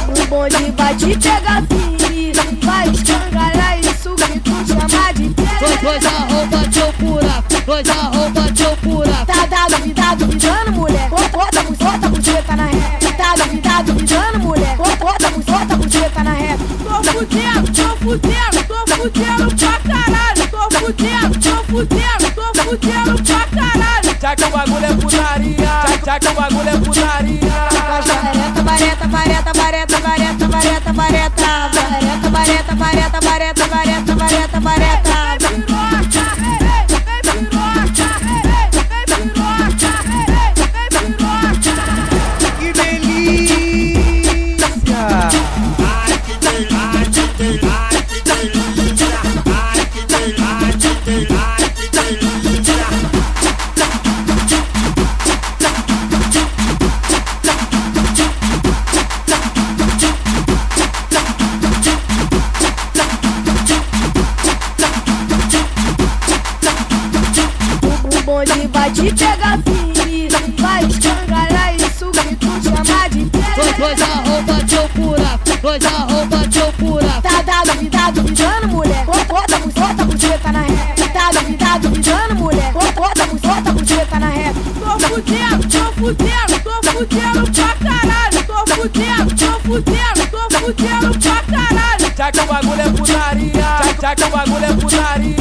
O bonde vai te pegar firme, vai escangalhar isso que tu chama de piranha. Dois arroba te procura, dois arroba te procura. Tá duvidando, mulher, bota a buceta na ré. Tá duvidando, mulher, bota a buceta na ré. Tô fudendo pra caralho. Tô fudendo pra caralho. Já que o bagulho é putaria, já que o bagulho é putaria. Que delícia! Ai que delícia, ai que delícia, ai que delícia, ai que delícia. O bonde vai te pegar firme, vai escangalhar isso que tu chama de piranha. Dois arroba te procura, dois arroba te procura. Tá duvidando, mulher, bota a buceta na ré. Tá duvidando, mulher, bota a buceta na ré. Tô fudendo pra caralho. Tô fudendo pra caralho. Já que o bagulho é putaria, já que o bagulho é putaria.